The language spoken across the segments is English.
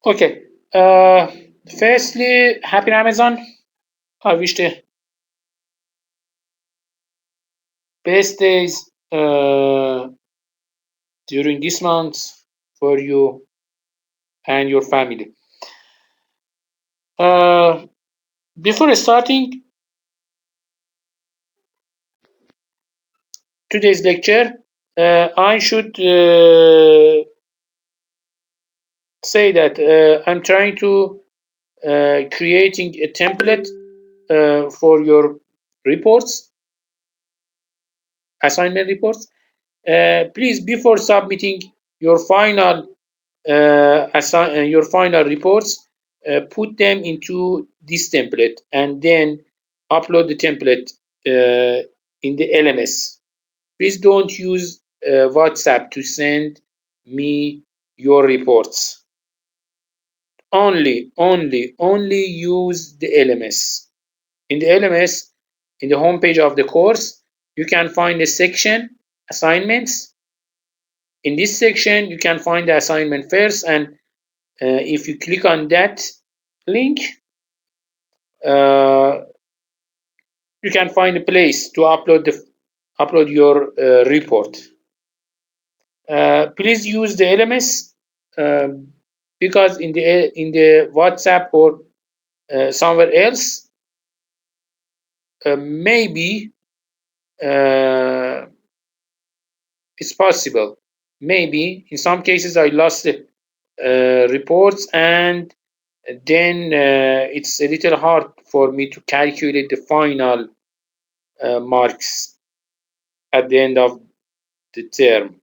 Okay. Firstly, happy Ramadan. I wish the best days during this month for you and your family. Before starting today's lecture, I should say that I'm trying to creating a template for your reports, assignment reports. Please, before submitting your final your final reports, put them into this template and then upload the template in the LMS. Please don't use WhatsApp to send me your reports. Only use the LMS. In the LMS, in the homepage of the course, you can find a section, assignments. In this section, you can find the assignment first, and if you click on that link, you can find a place to upload your report. Please use the LMS because in the WhatsApp or somewhere else, maybe it's possible. Maybe in some cases I lost the reports, and then it's a little hard for me to calculate the final marks at the end of the term.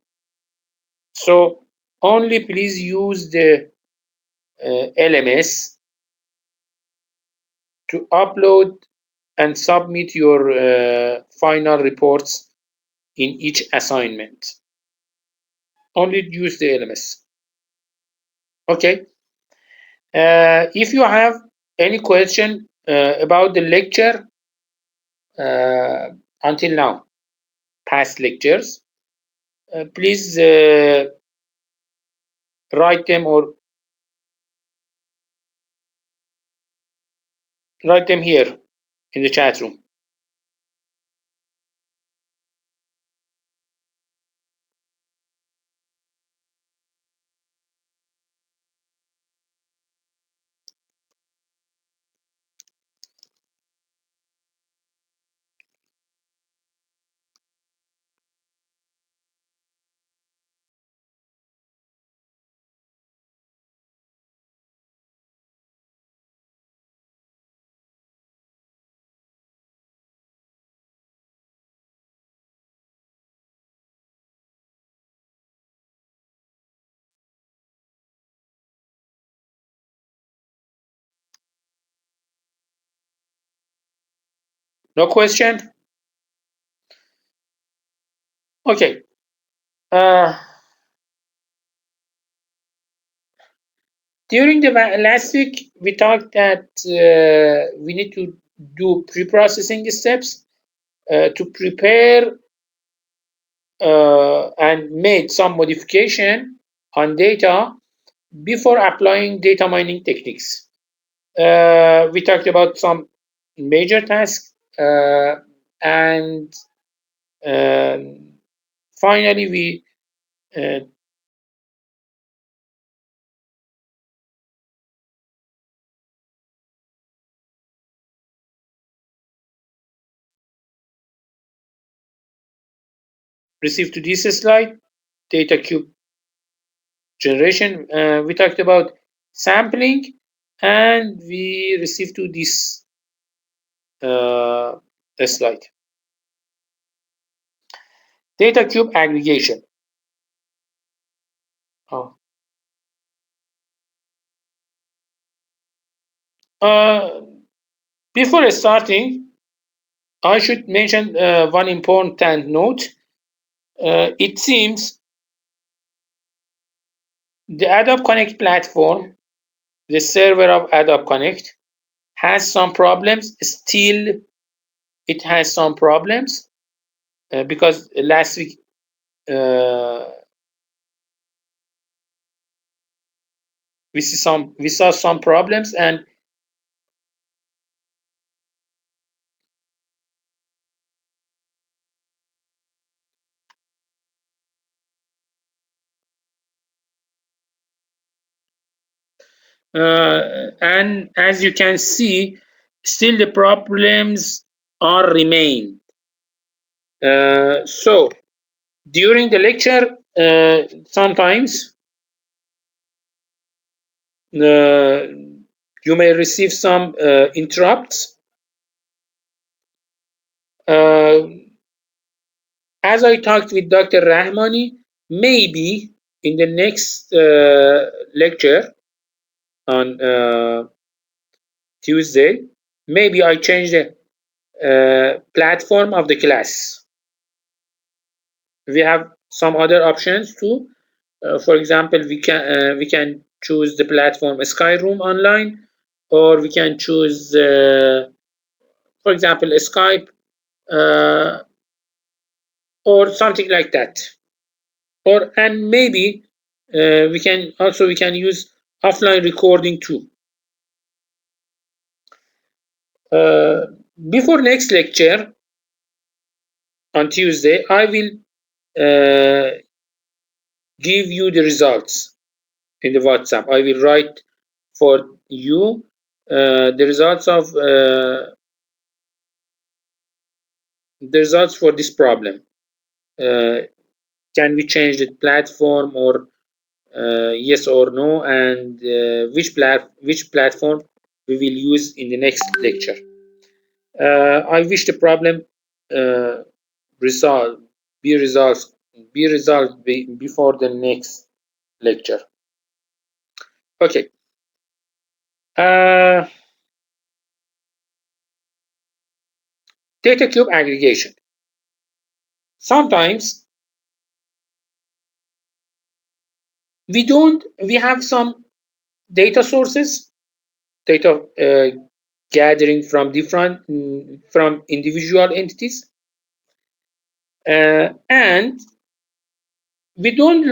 So only please use the LMS to upload and submit your final reports in each assignment. Only use the LMS. Okay. If you have any question about the lecture until now, past lectures, please write them here in the chat room. No question? Okay. During the last week, we talked that we need to do pre-processing steps to prepare and make some modification on data before applying data mining techniques. We talked about some major tasks and finally we received to this slide, data cube generation. We talked about sampling, and we received to this slide. Data cube aggregation. Oh. Before starting, I should mention one important note. It seems the Adobe Connect platform, the server of Adobe Connect, has some problems. Still, it has some problems because last week we saw some problems, and as you can see, still the problems are remain. So during the lecture, sometimes you may receive some interrupts. Uh, as I talked with Dr. Rahmani, maybe in the next lecture on Tuesday, maybe I change the platform of the class. We have some other options too. For example, we can choose the platform Skyroom online, or we can choose, for example, Skype, uh, or something like that. Or and maybe we can use offline recording too. Uh, Before next lecture on Tuesday, I will give you the results in the WhatsApp. I will write for you the results of the results for this problem. Can we change the platform, or yes or no, and which platform we will use in the next lecture. I wish the problem uh, resolve be resolved before the next lecture. Okay. Uh, Data cube aggregation. Sometimes we have some data sources, data gathering from different from individual entities, and we don't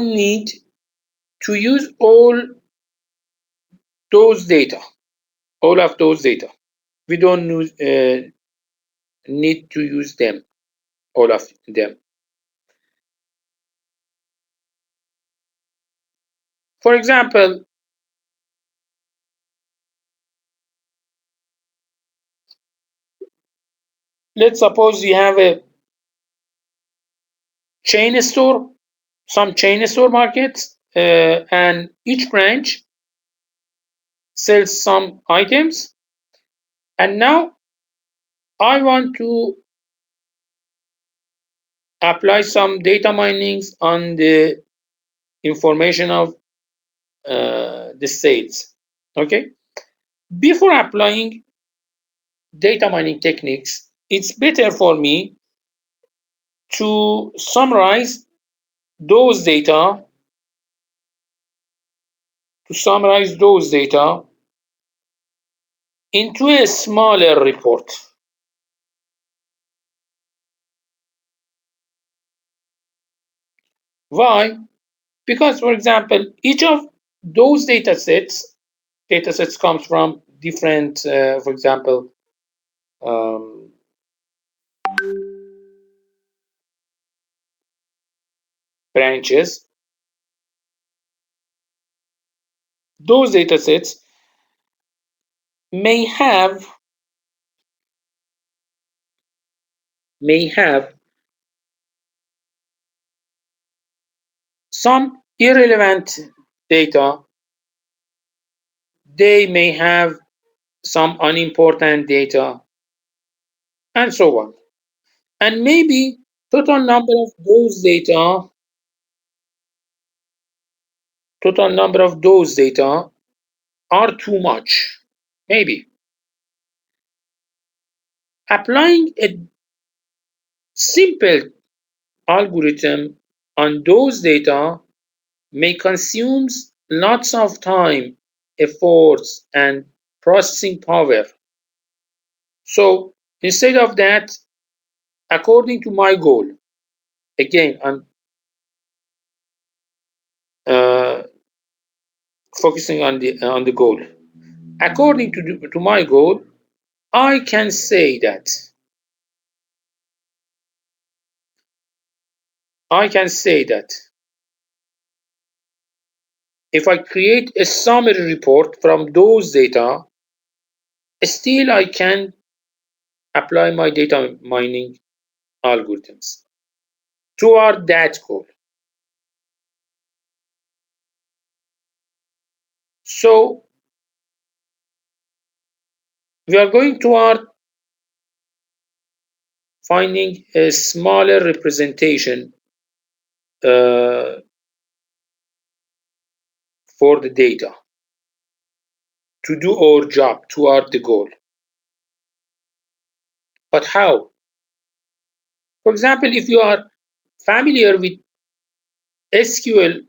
need to use all of those data. We don't need to use them, all of them. For example, let's suppose you have a chain store, some chain store markets, and each branch sells some items. And now I want to apply some data minings on the information of the sales. Okay. Before applying data mining techniques, it's better for me to summarize those data into a smaller report. Why? Because, for example, each of those datasets comes from different, for example, um, branches. Those datasets may have may have some irrelevant data. They may have some unimportant data, and so on. And maybe total number of those data are too much. Maybe applying a simple algorithm on those data may consume lots of time, efforts, and processing power. So instead of that, according to my goal, again, I'm uh, focusing on the goal. According to my goal, I can say that if I create a summary report from those data, still I can apply my data mining algorithms toward that goal. So we are going toward finding a smaller representation for the data to do our job toward the goal. But how? For example, if you are familiar with SQL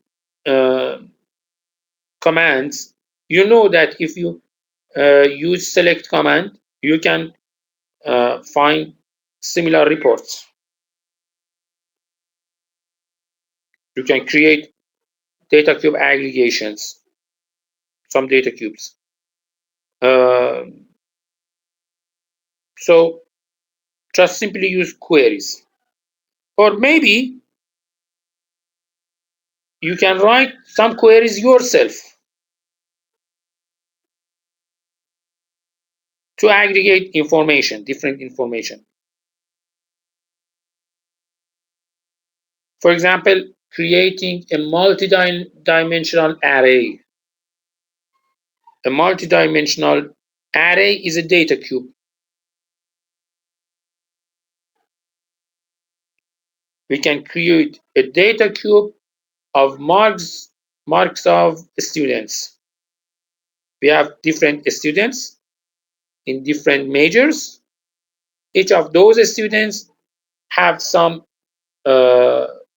commands, you know that if you use select command, you can find similar reports. You can create data cube aggregations, some data cubes. So just simply use queries. Or maybe you can write some queries yourself to aggregate information, different information. For example, creating a multi-dimensional array. A multi-dimensional array is a data cube. We can create a data cube of marks of students. We have different students in different majors. Each of those students have some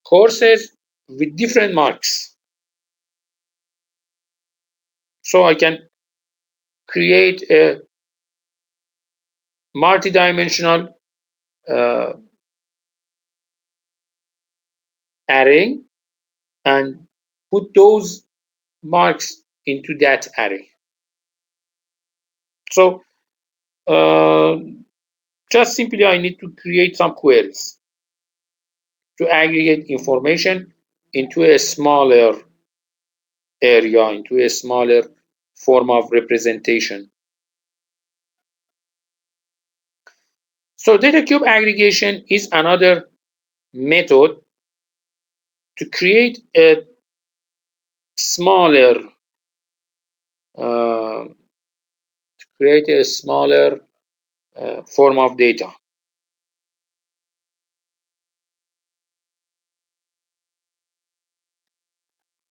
courses with different marks. So I can create a multi-dimensional array and put those marks into that array. So just simply I need to create some queries to aggregate information into a smaller area, into a smaller form of representation. So data cube aggregation is another method to create a smaller form of data.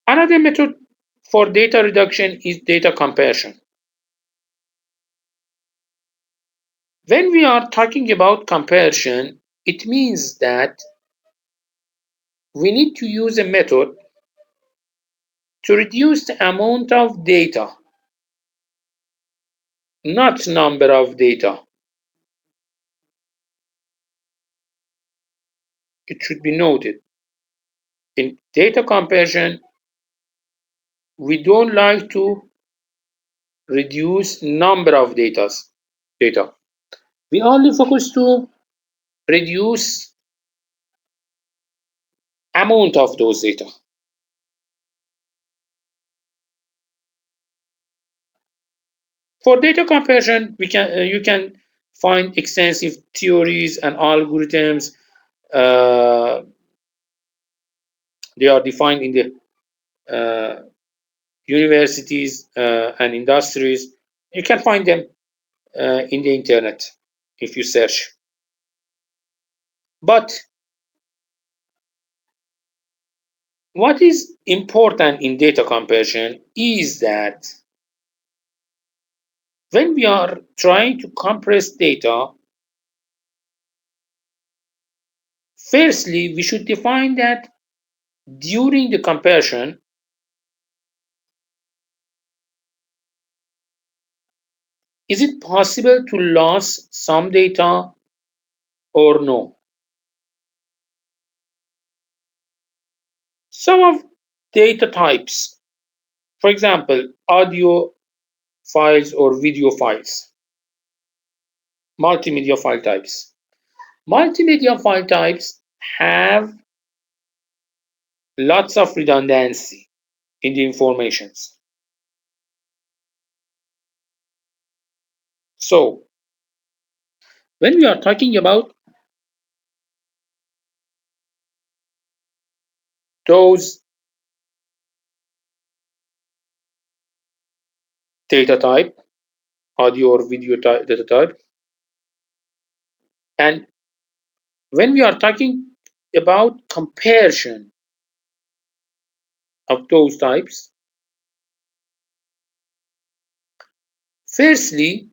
Another method for data reduction is data compression. When we are talking about compression, it means that we need to use a method to reduce the amount of data, not number of data. It should be noted. In data compression, we don't like to reduce number of data. We only focus to reduce amount of those data. For data compression, you can find extensive theories and algorithms. They are defined in the universities and industries. You can find them in the internet if you search. But what is important in data compression is that when we are trying to compress data, firstly, we should define that during the compression, is it possible to lose some data or no? Some of data types, For example, audio files or video files, multimedia file types. Multimedia file types have lots of redundancy in the informations. So when we are talking about those data type, audio or video type, data type, and when we are talking about comparison of those types, firstly,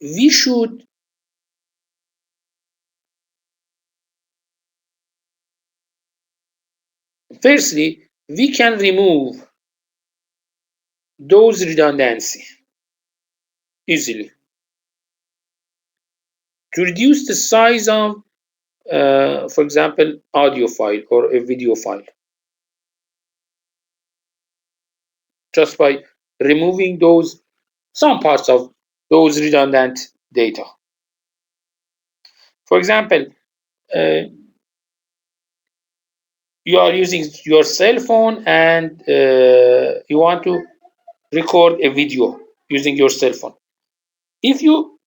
we should we can remove those redundancy easily to reduce the size of, for example, audio file or a video file, just by removing those some parts of those redundant data. For example, uh, you are using your cell phone and you want to record a video using your cell phone. If you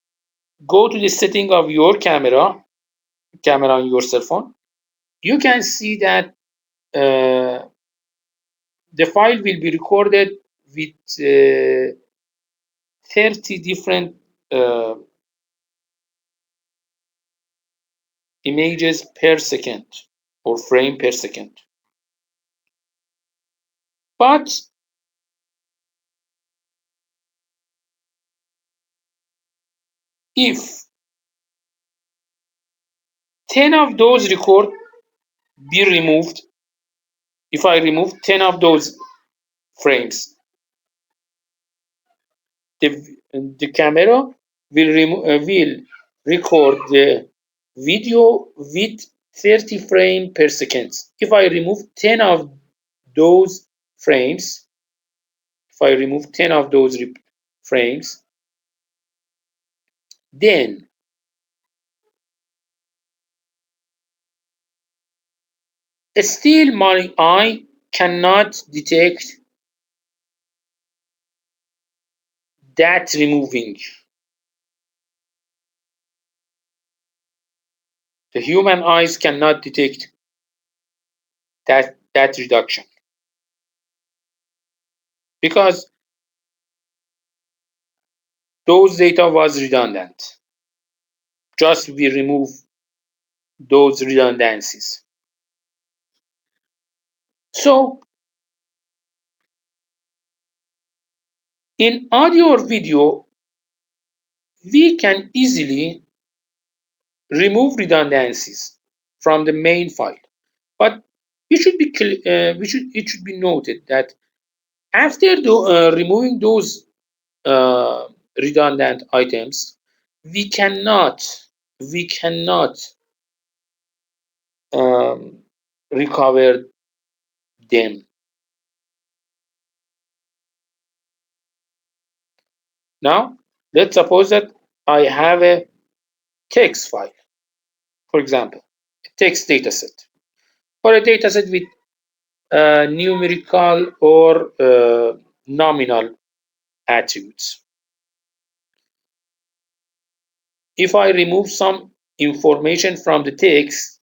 go to the setting of your camera on your cell phone, you can see that the file will be recorded with 30 different uh, images per second or frame per second. But if 10 of those record be removed, if I remove 10 of those frames, the camera will record the video with 30 frames per second. If I remove 10 of those frames, if I remove 10 of those frames, then still my eye cannot detect that removing. The human eyes cannot detect that reduction because those data was redundant. Just we remove those redundancies. So in audio or video, we can easily remove redundancies from the main file. But it should be noted that after removing those redundant items, we cannot um, recover them. Now, let's suppose that I have a text file, for example, a text dataset, or a dataset with numerical or nominal attributes. If I remove some information from the text,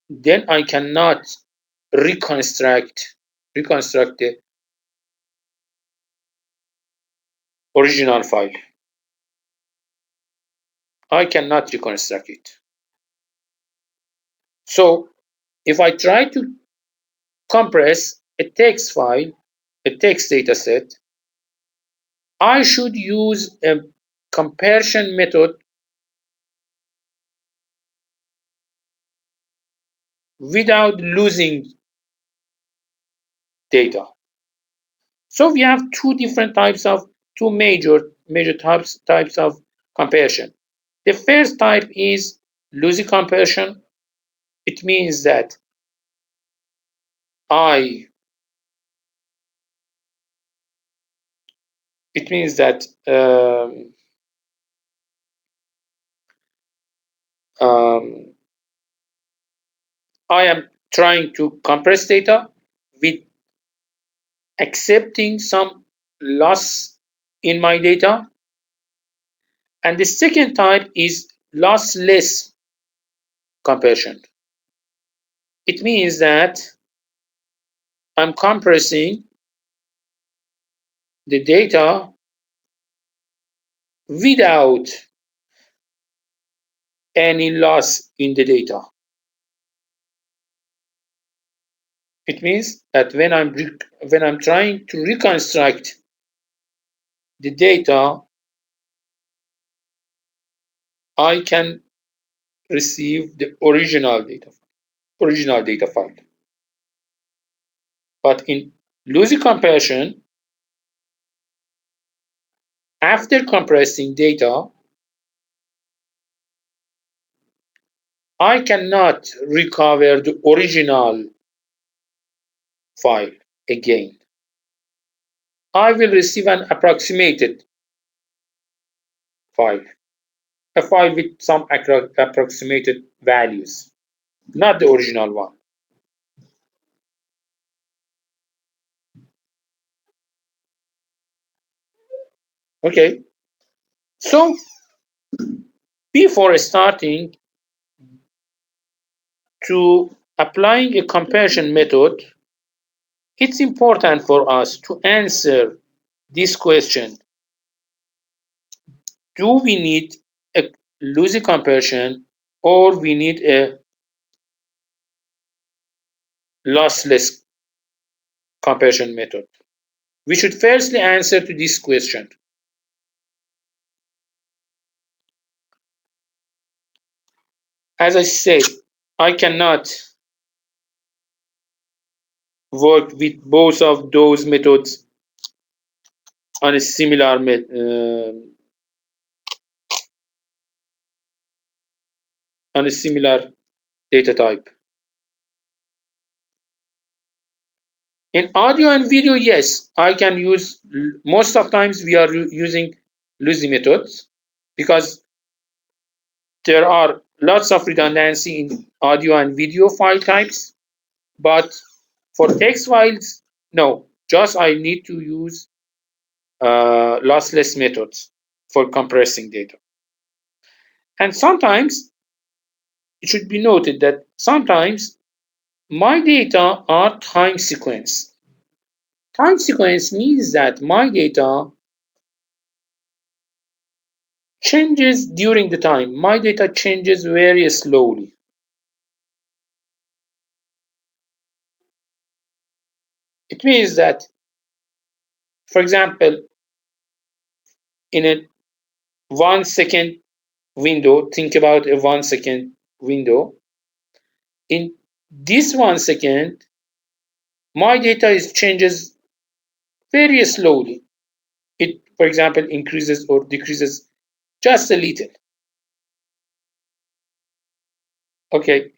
then I cannot reconstruct the original file. I cannot reconstruct it. So if I try to compress a text file, a text dataset, I should use a comparison method without losing data. So we have two major types of comparison. The first type is lossy comparison. It means that I It means that I am trying to compress data with accepting some loss in my data. And the second type is lossless compression. It means that I'm compressing the data without any loss in the data. It means that when I'm trying to reconstruct the data, I can receive the original data file. But in lossy compression, after compressing data, I cannot recover the original file again. I will receive an approximated file, a file with some approximated values, not the original one. Okay, so before starting to applying a comparison method, it's important for us to answer this question. Do we need a lossy comparison or we need a lossless comparison method? We should firstly answer to this question. As I said, I cannot work with both of those methods on a similar data type. In audio and video, yes, I can use. Most of times we are using lossy methods because there are lots of redundancy in audio and video file types. But for text files, no. Just I need to use lossless methods for compressing data. And sometimes it should be noted that sometimes my data are time sequence. Time sequence means that my data changes during the time. My data changes very slowly. It means that, for example, in a 1 second window, think about a 1 second window. In this 1 second, my data changes very slowly. It, for example, increases or decreases just a little. Okay,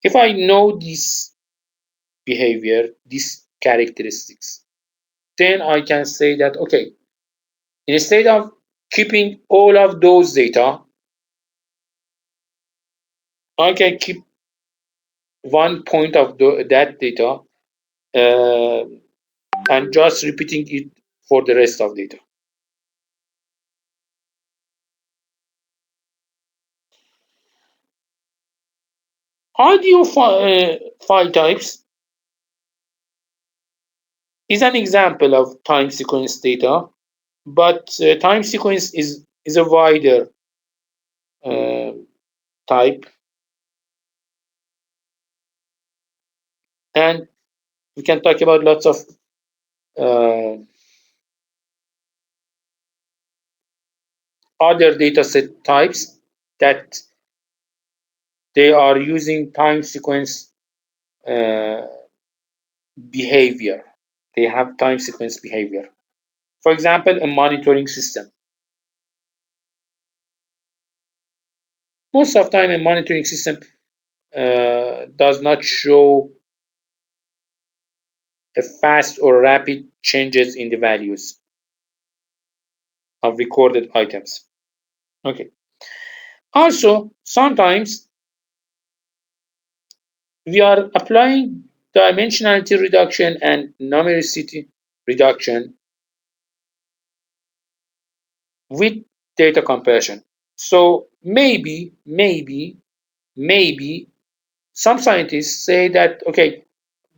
if I know this behavior, these characteristics, then I can say that, okay, instead of keeping all of those data, I can keep one point of that data and just repeating it for the rest of data. Audio file types is an example of time sequence data, but time sequence is a wider uh, type, and we can talk about lots of other dataset types that they are using time sequence uh, behavior. They have time sequence behavior. For example, a monitoring system. Most of the time, a monitoring system does not show a fast or rapid changes in the values. of recorded items. Okay. Also, sometimes we are applying dimensionality reduction and numericity reduction with data compression. So maybe some scientists say that, okay,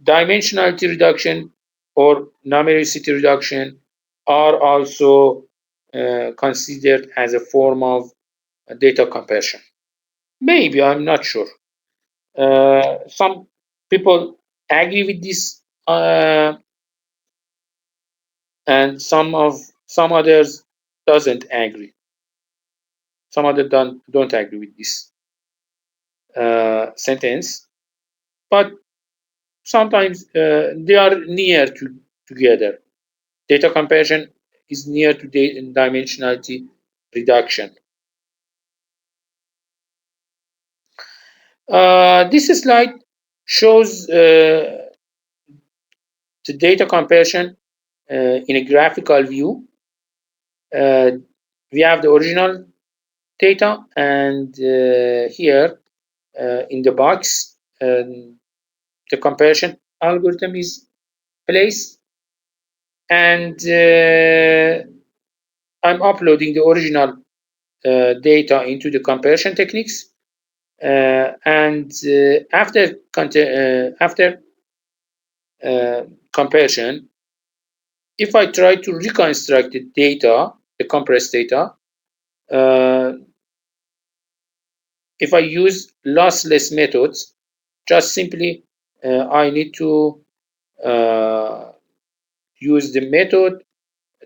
dimensionality reduction or numericity reduction are also considered as a form of data compression. Maybe, I'm not sure. Some people agree with this, and some others doesn't agree. Some others don't agree with this sentence, but sometimes they are near together. Data compression is near to dimensionality reduction. This slide shows the data compression in a graphical view. We have the original data, and here in the box, the compression algorithm is placed, and I'm uploading the original data into the compression techniques, and after compression, if I try to reconstruct the data, the compressed data, if I use lossless methods, just simply I need to use the method,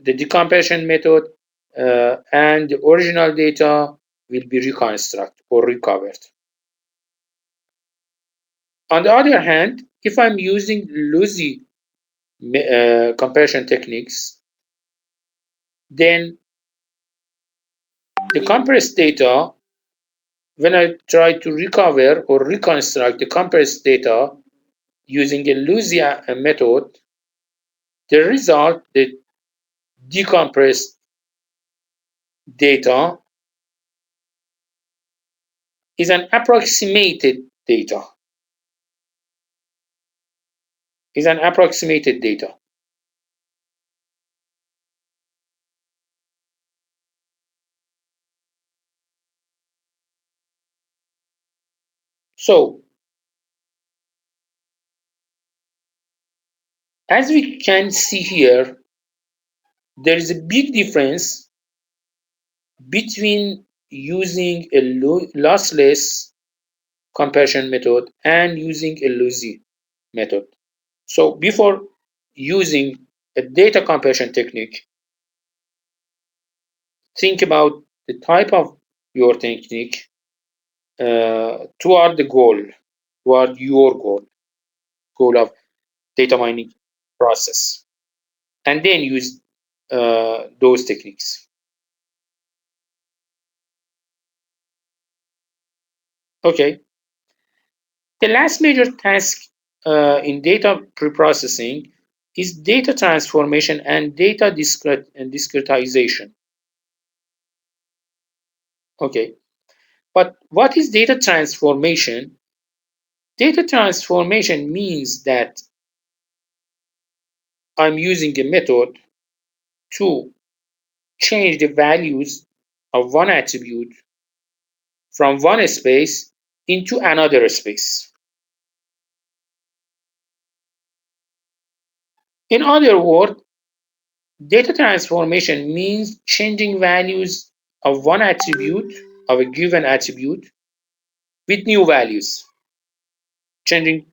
the decompression method, and the original data will be reconstructed or recovered. On the other hand, if I'm using loosey compression techniques, then the compressed data, when I try to recover or reconstruct the compressed data using a loosey method, the result, the decompressed data, is an approximated data. Is an approximated data. So, as we can see here, there is a big difference between using a lossless compression method and using a loosey method. So before using a data compression technique, think about the type of your technique toward the goal, toward your goal of data mining process, and then use those techniques. Okay. The last major task in data preprocessing is data transformation and data discretization. Okay, but what is data transformation? Data transformation means that I'm using a method to change the values of one attribute from one space into another space. In other words, data transformation means changing values of one attribute, of a given attribute, with new values. Changing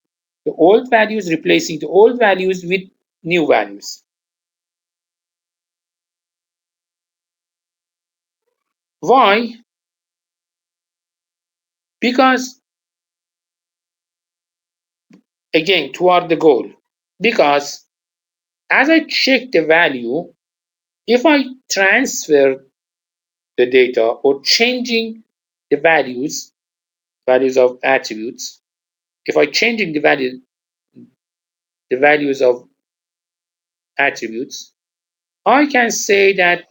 the old values, replacing the old values with new values. Why? Because, again, toward the goal. Because as I check the value, if I transfer the data or changing the values of attributes, if I changing the values of attributes, I can say that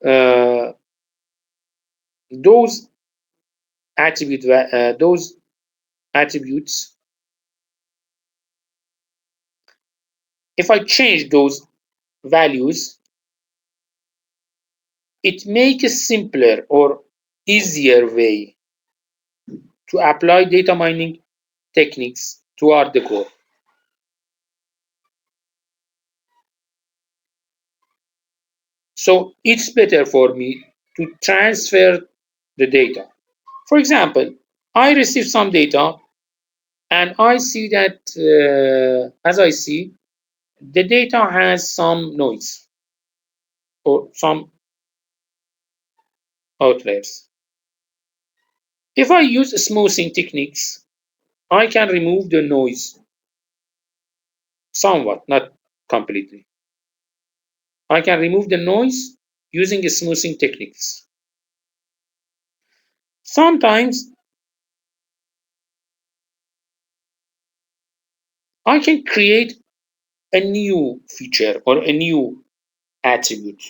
uh, those those attributes, if I change those values, it makes a simpler or easier way to apply data mining techniques toward the goal. So it's better for me to transfer the data. For example, I receive some data and I see that, as I see, the data has some noise or some outliers. If I use smoothing techniques, I can remove the noise somewhat, not completely. I can remove the noise using smoothing techniques. Sometimes I can create a new feature or a new attribute.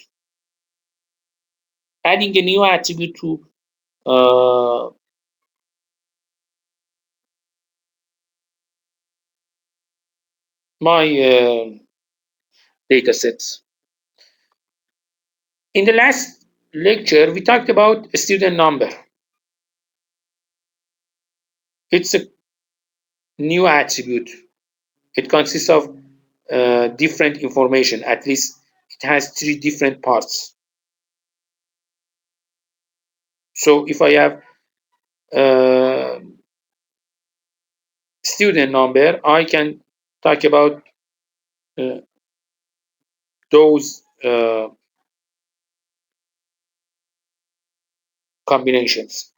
Adding a new attribute to my data sets. In the last lecture, we talked about a student number. It's a new attribute. It consists of different information. At least it has 3 different parts. So if I have student number, I can talk about uh, those combinations.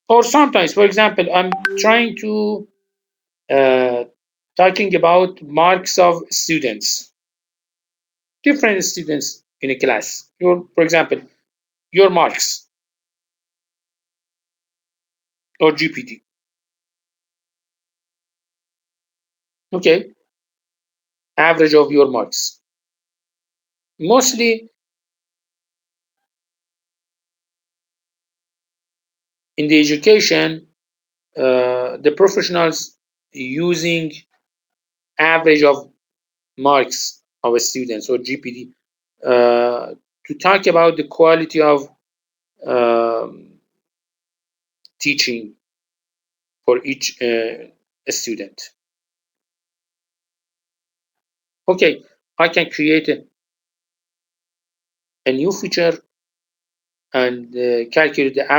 Or sometimes, for example, I'm trying to uh, talking about marks of students, different students in a class. For example, your marks or GPD. Okay, average of your marks. Mostly in the education, the professionals using average of marks of students or GPD to talk about the quality of um, teaching for each student. Okay, I can create a new feature and calculate the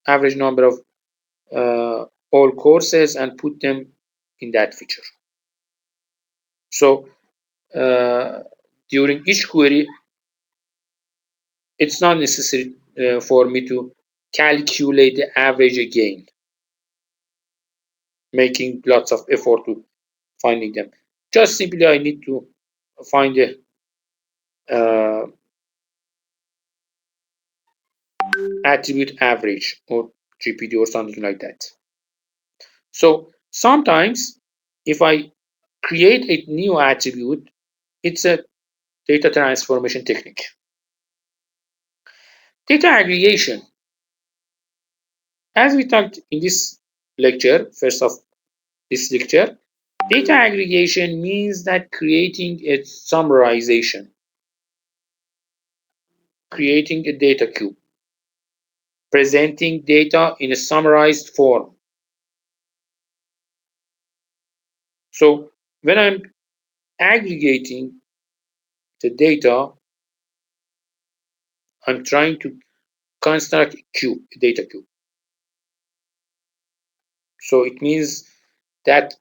average number of all courses and put them in that feature. So during each query, it's not necessary for me to calculate the average again, making lots of effort to finding them. Just simply I need to find the uh, attribute average or GPD or something like that. So sometimes if I create a new attribute, it's a data transformation technique. Data aggregation. As we talked in this lecture, first of this lecture, data aggregation means that creating a summarization, creating a data cube, presenting data in a summarized form. So when I'm aggregating the data, I'm trying to construct a cube, a data cube. So it means that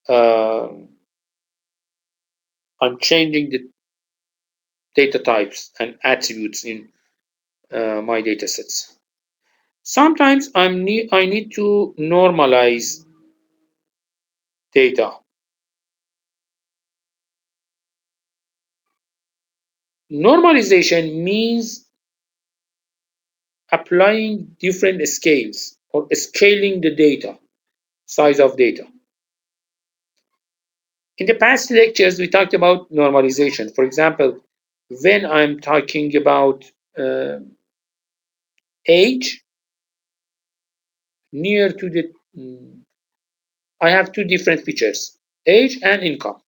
I'm changing the data types and attributes in my data sets. Sometimes I need to normalize data. Normalization means applying different scales or scaling the data, size of data. In the past lectures, we talked about normalization. For example, when I'm talking about age, near to the, I have two different features, age and income.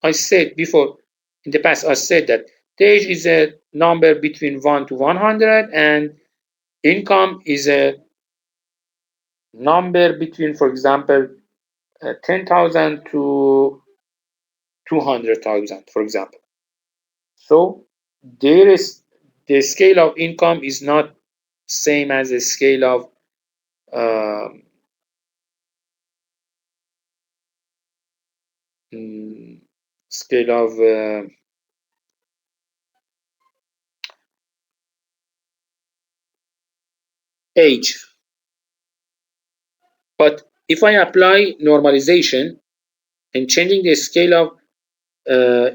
I said before, in the past, I said that the age is a number between 1 to 100, and income is a number between, for example, 10,000 to 200,000, for example. So there is the scale of income is not same as the scale of scale of age. But if I apply normalization and changing the scale of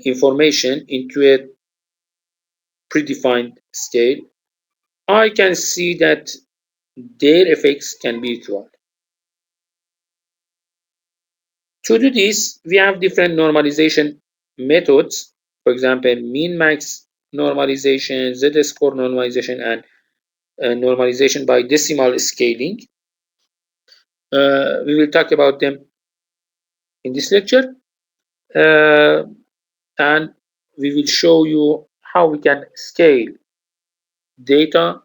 information into a predefined scale, I can see that their effects can be equal. To do this, we have different normalization methods. For example, min-max normalization, z-score normalization, and normalization by decimal scaling. We will talk about them in this lecture, and we will show you how we can scale data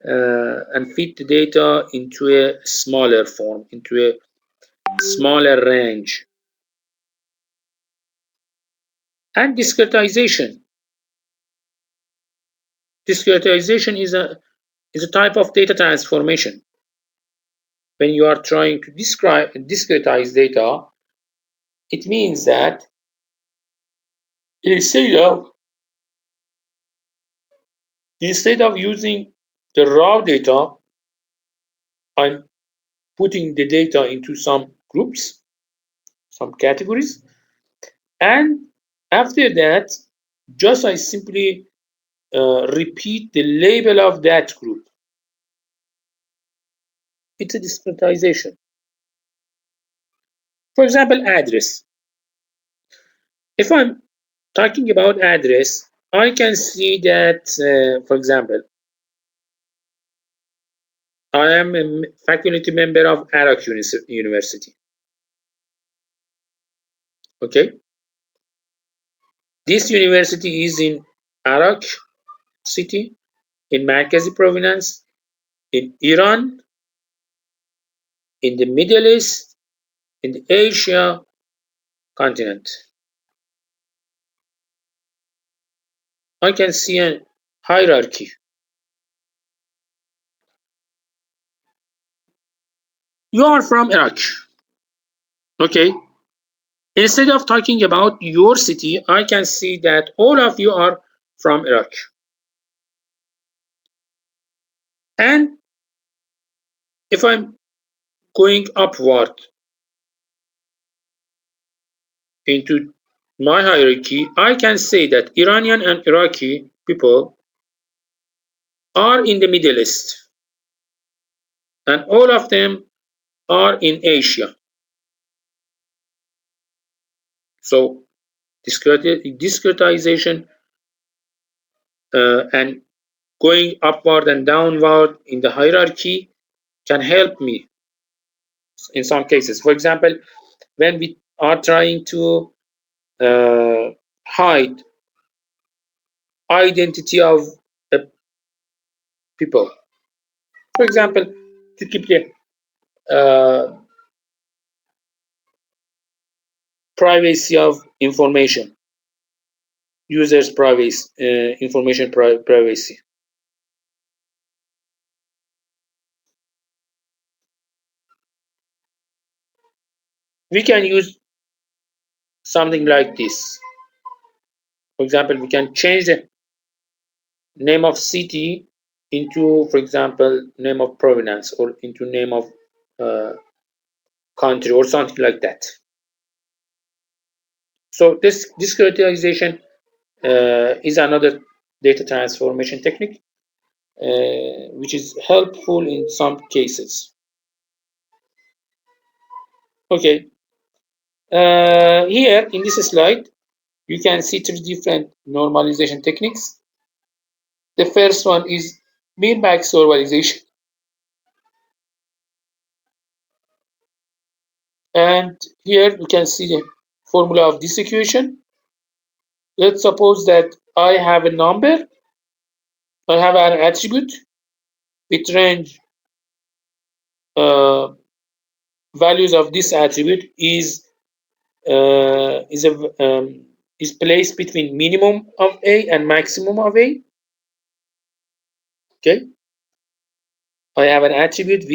and fit the data into a smaller form, into a smaller range. And discretization. Discretization is a type of data transformation. When you are trying to discretize data, it means that instead of using the raw data, I'm putting the data into some groups, some categories, and after that, just I simply repeat the label of that group. It's a discretization. For example, address. If I'm talking about address, I can see that, for example, I am a faculty member of Iraq University. Okay, this university is in Iraq city, in Markazi province, in Iran, in the Middle East, in the Asia continent. I can see a hierarchy. You are from Iraq. Okay. Instead of talking about your city, I can see that all of you are from Iraq. And if I'm going upward into my hierarchy, I can say that Iranian and Iraqi people are in the Middle East, and all of them are in Asia. So discretization and going upward and downward in the hierarchy can help me in some cases. For example, when we are trying to hide identity of people, for example, to keep the privacy of information, users' privacy, information privacy. We can use something like this. For example, we can change the name of city into, for example, name of province, or into name of country, or something like that. So this discretization is another data transformation technique, which is helpful in some cases. Okay, here in this slide, you can see three different normalization techniques. The first one is min-max normalization. And here you can see the formula of this equation. Let's suppose that I have a number, I have an attribute with range values of this attribute uh, is a is placed between minimum of A and maximum of A. Okay, I have an attribute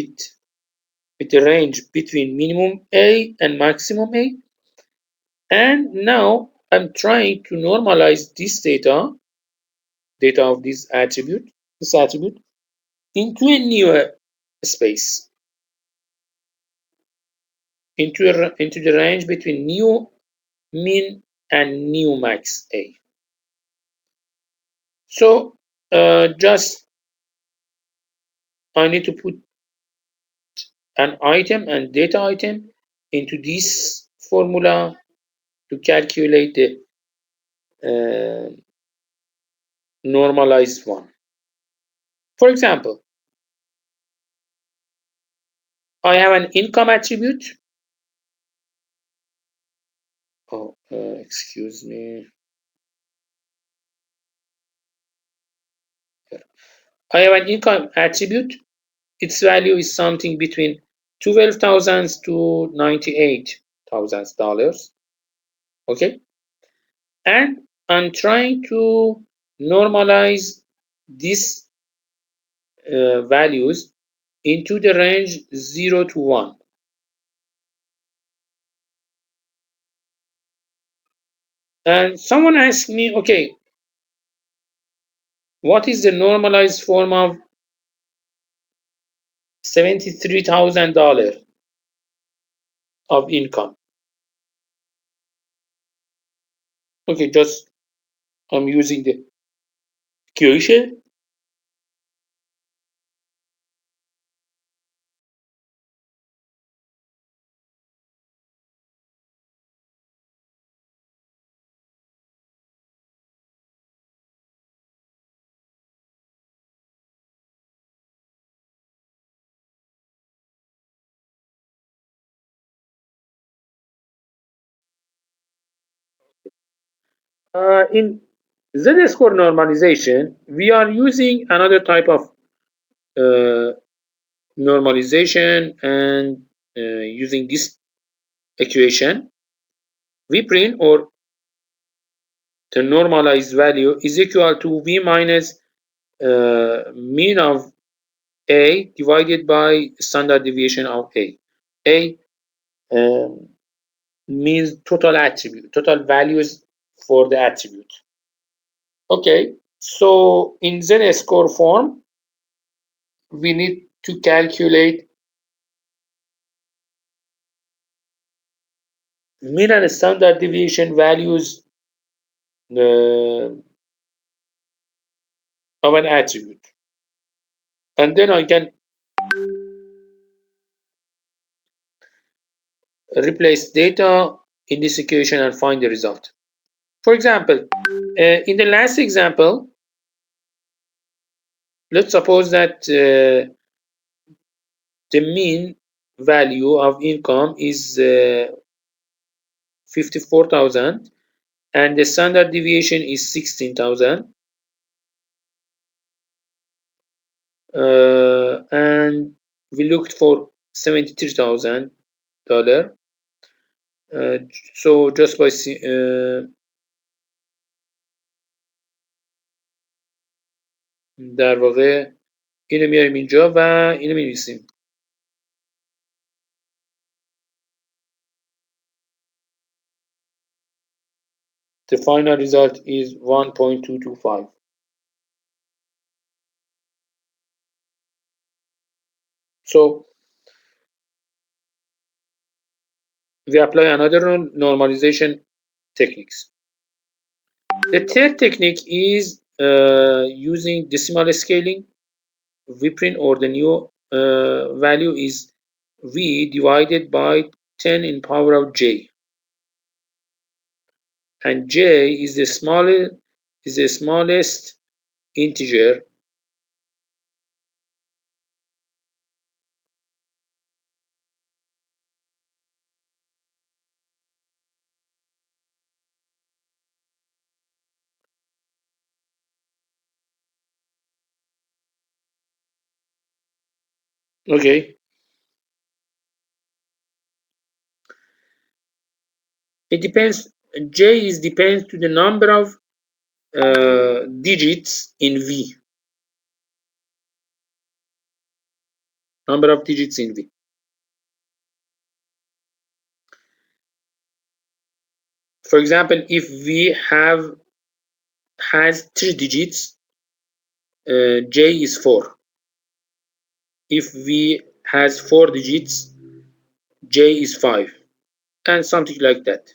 with a range between minimum A and maximum A, and now I'm trying to normalize this data of this attribute into a new space, into the range between new min and new max A. So just I need to put an item and data item into this formula to calculate the normalized one. For example, I have an income attribute. Oh, excuse me. I have an income attribute. Its value is something between $12,000 to $98,000. Okay, and I'm trying to normalize these values into the range 0 to 1. And someone asked me, okay, what is the normalized form of $73,000 of income? Okay, just I'm using the equation. In Z-score normalization, we are using another type of normalization, and using this equation, V print, or the normalized value, is equal to V minus mean of A divided by standard deviation of A. A um, means total values for the attribute. Okay, so in Z-score form, we need to calculate mean and standard deviation values of an attribute. And then I can replace data in this equation and find the result. For example, in the last example, let's suppose that the mean value of income is 54,000 and the standard deviation is 16,000. And we looked for $73,000. So just by در واقع اینو میاریم اینجا و اینو می‌نویسیم. The final result is 1.225. So we apply another normalization techniques. The third technique is using decimal scaling. Vprint, or the new value, is V divided by 10 in power of J. and j is the smallest integer okay. It depends. J is depends to the number of digits in V. Number of digits in V. For example, if V has 3 digits, J is 4. If V has 4 digits, J is 5, and something like that.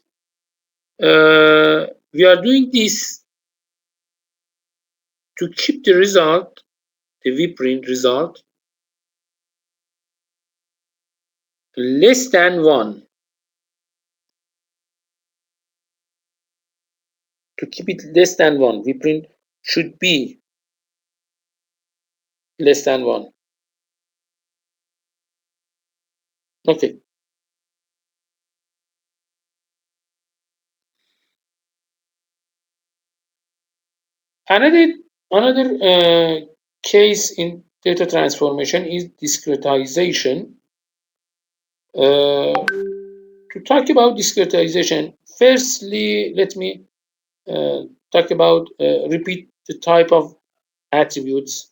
We are doing this to keep the result, the vprint result, less than 1. To keep it less than 1, vprint should be less than 1. Okay. Another case in data transformation is discretization. To talk about discretization, firstly, let me talk about repeat the type of attributes.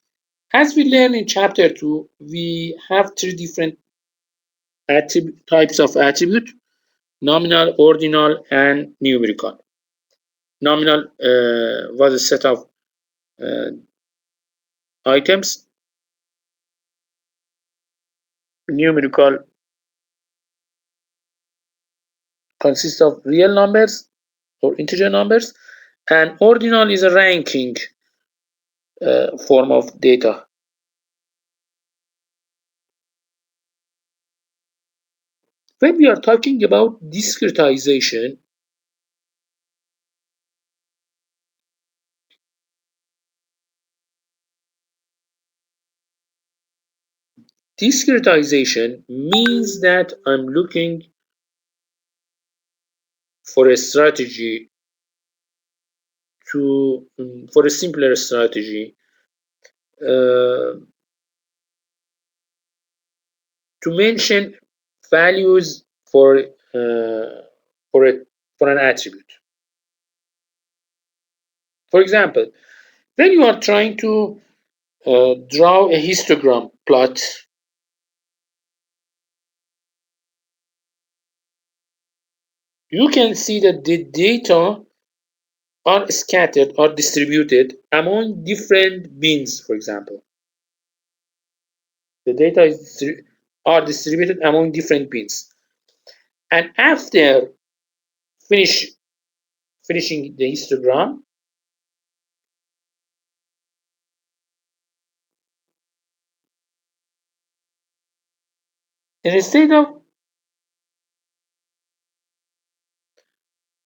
As we learned in chapter 2, we have 3 different types of attribute: nominal, ordinal, and numerical. Nominal was a set of items. Numerical consists of real numbers or integer numbers, and ordinal is a ranking form of data. When we are talking about discretization, discretization means that I'm looking for a strategy for a simpler strategy to mention values for an attribute. For example, when you are trying to draw a histogram plot, you can see that the data are scattered or distributed among different bins. For example, the data are distributed among different bins, and after finishing the histogram, instead of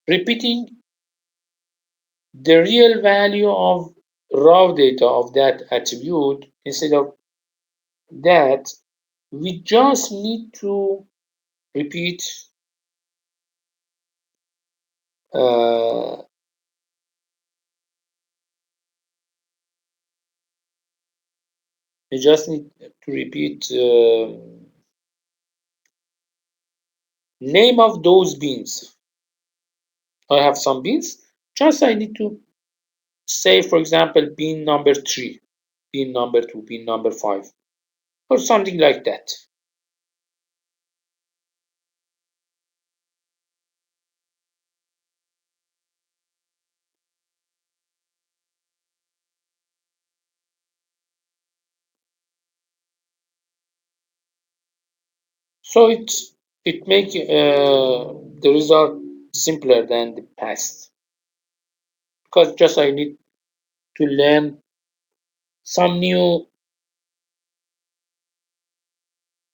repeating the real value of raw data of that attribute, instead of that, we just need to repeat uh, we just need to repeat name of those beans. I have some beans. Just I need to say, for example, bean number 3, bean number 2, bean number 5, or something like that. So it makes the result simpler than the past, because just I need to learn some new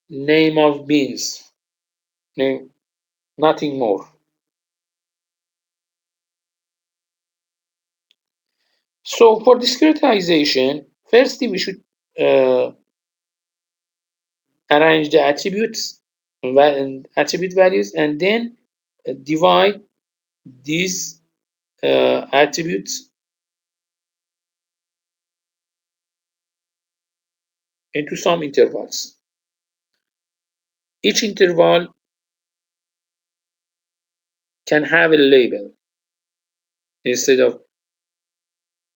name of beans, name, nothing more. So for discretization, firstly we should arrange the attribute values, and then divide these attributes into some intervals. Each interval can have a label instead of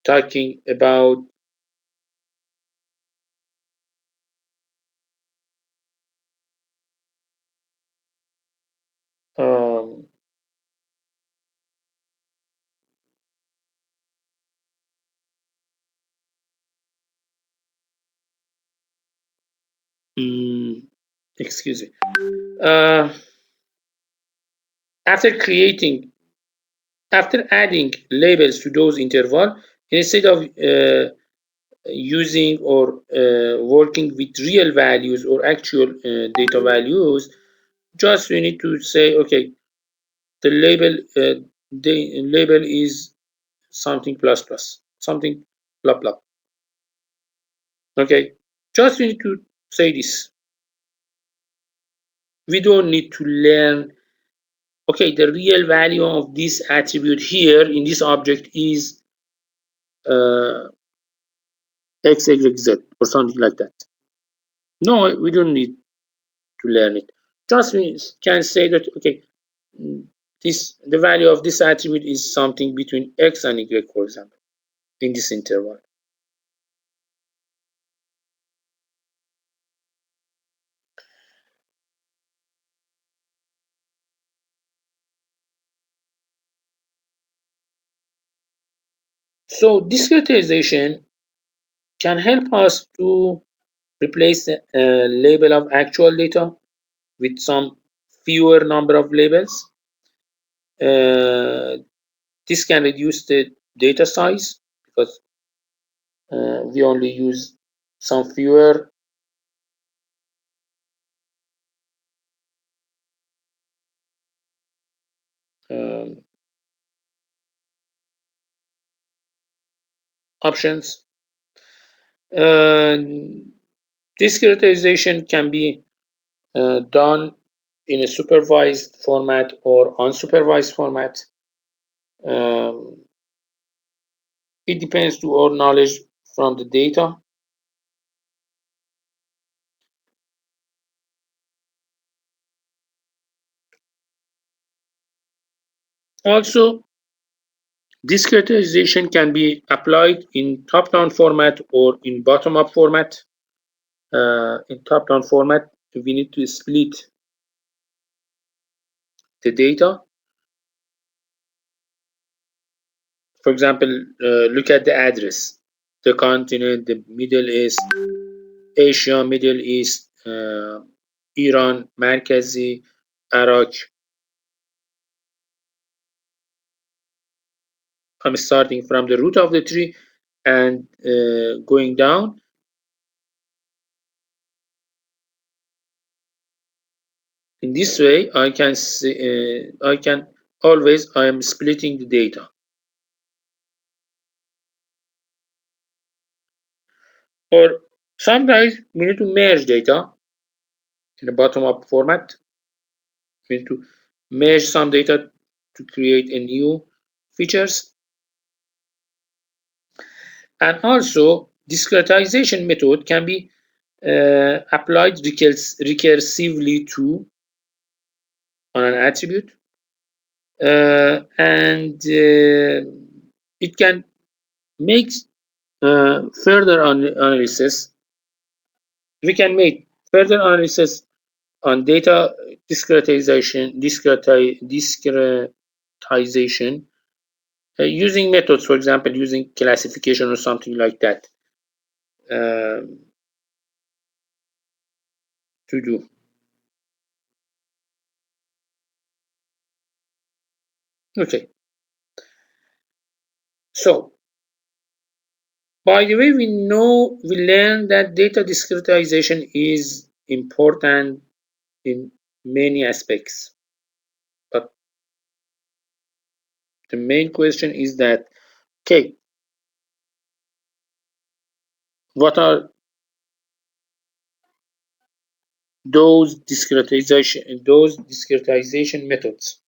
talking about um, mm, excuse me. Uh, after creating, after adding labels to those intervals, instead of using or working with real values or actual data values, just we need to say, okay, the label is something plus plus, something blah blah. Okay, just we need to say this. We don't need to learn, okay, the real value of this attribute here in this object is uh, x, y, z or something like that. No, we don't need to learn it. Just we can say that, okay, this the value of this attribute is something between x and y, for example, in this interval. So discretization can help us to replace a label of actual data with some fewer number of labels. Uh, this can reduce the data size because we only use some fewer um, options. Uh, discretization can be done in a supervised format or unsupervised format. Um, it depends to our knowledge from the data. Also, discretization can be applied in top-down format or in bottom-up format. In top-down format, we need to split the data. For example, look at the address, the continent, the Middle East, Asia, Middle East, Iran, Markazi, Iraq. I'm starting from the root of the tree and going down. In this way, I can see, I am splitting the data. Or sometimes we need to merge data in a bottom-up format. We need to merge some data to create a new features. And also, discretization method can be applied recursively to on an attribute, and it can make further analysis. We can make further analysis on data discretization using methods, for example, using classification or something like that um, to do. Okay, so by the way, we learn that data discretization is important in many aspects, but the main question is that, okay, What are those discretization methods?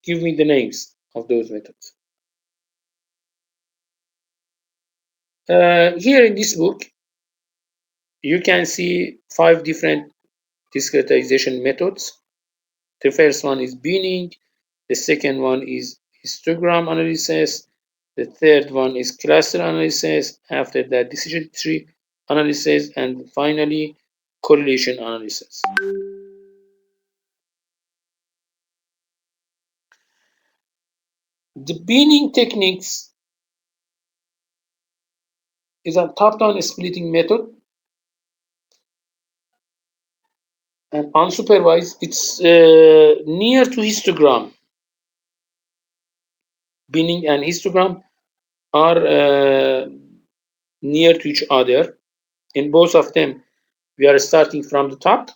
Give me the names of those methods. Here in this book, you can see 5 different discretization methods. The first one is binning. The second one is histogram analysis. The third one is cluster analysis. After that, decision tree analysis, and finally, correlation analysis. The binning techniques is a top-down splitting method, and unsupervised, it's near to histogram. Binning and histogram are near to each other. In both of them, we are starting from the top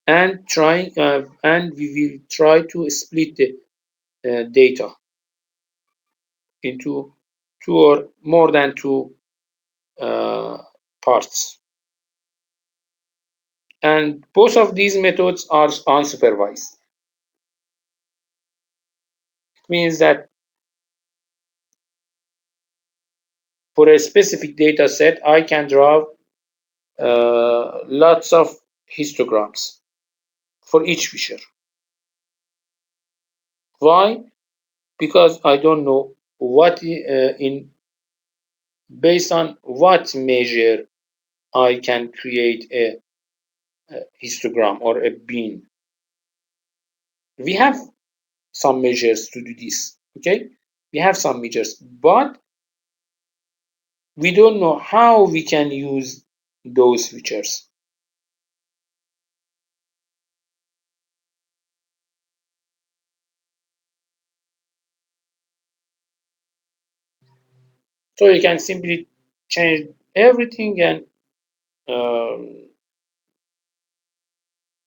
and we will try to split the data into 2 or more than 2 uh, parts. And both of these methods are unsupervised. It means that for a specific data set, I can draw lots of histograms for each feature. Why? Because I don't know based on what measure I can create a histogram or a bin. We have some measures to do this. Okay, we have some measures, but we don't know how we can use those features. So you can simply change everything, and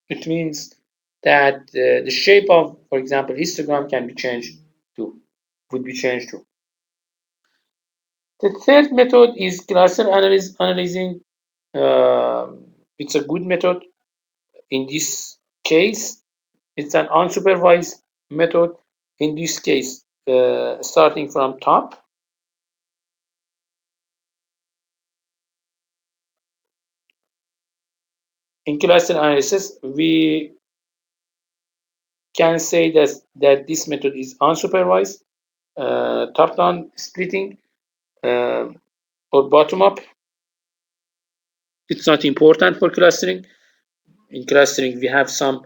it means that the shape of, for example, histogram can be changed too, would be changed too. The third method is cluster analyzing. It's a good method. In this case, it's an unsupervised method. In this case, starting from top. In cluster analysis, we can say that this method is unsupervised, top-down splitting, uh, or bottom-up. It's not important for clustering. In clustering, we have some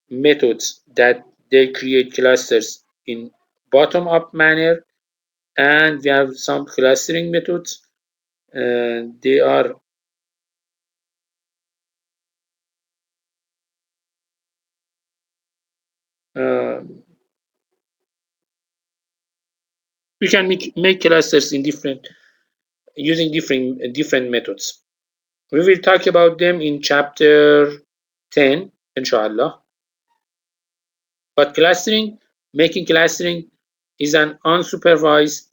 methods that they create clusters in bottom-up manner, and we have some clustering methods. They are we can make clusters in using different methods. We will talk about them in chapter 10, inshallah. But making clustering is an unsupervised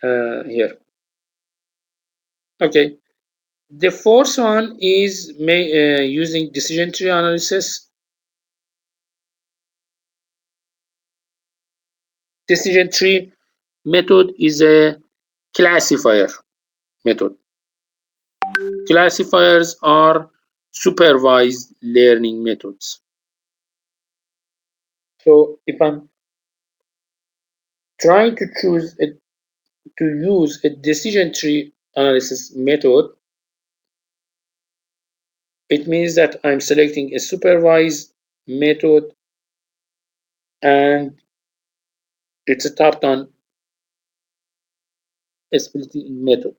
here. Okay. The fourth one is using decision tree analysis. Decision tree method is a classifier method. Classifiers are supervised learning methods. So if I'm trying to use a decision tree analysis method, it means that I'm selecting a supervised method, and it's a top-down splitting method.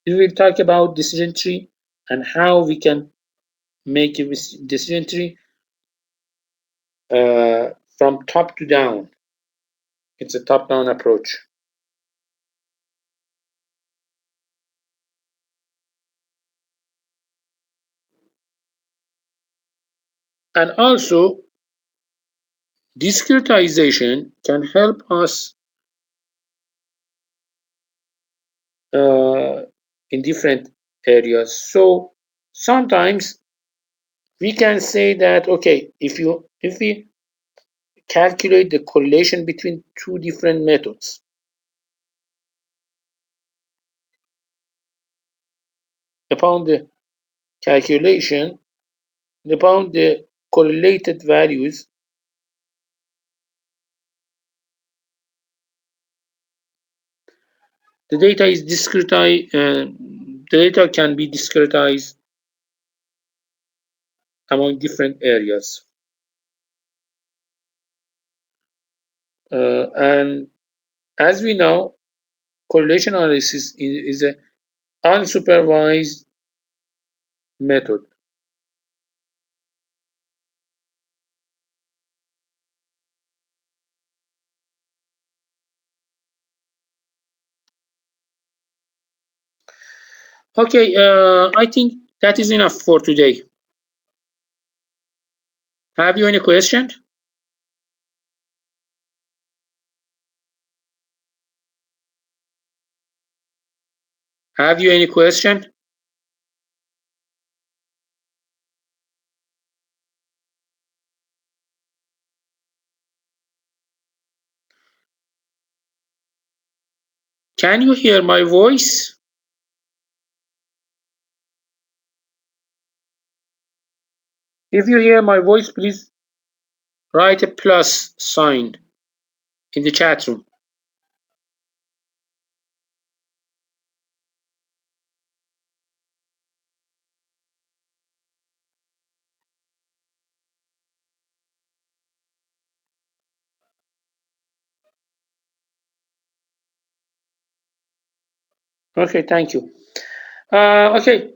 We will talk about decision tree and how we can make a decision tree from top to down. It's a top-down approach. And also, Discretization can help us in different areas. So sometimes we can say that, okay, if we calculate the correlation between two different methods, upon the calculation, upon the correlated values, the data is discretized. The data can be discretized among different areas, and as we know, correlation analysis is an unsupervised method. Okay, I think that is enough for today. Have you any question? Have you any question? Can you hear my voice? If you hear my voice, please write a plus sign in the chat room. Okay, thank you. Okay,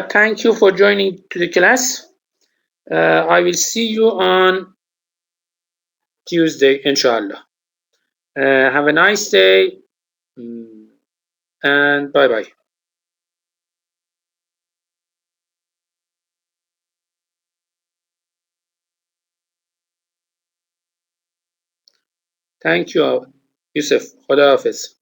thank you for joining to the class. I will see you on Tuesday, inshallah. Have a nice day, and bye-bye. Thank you, Yusuf. Khuda Hafiz.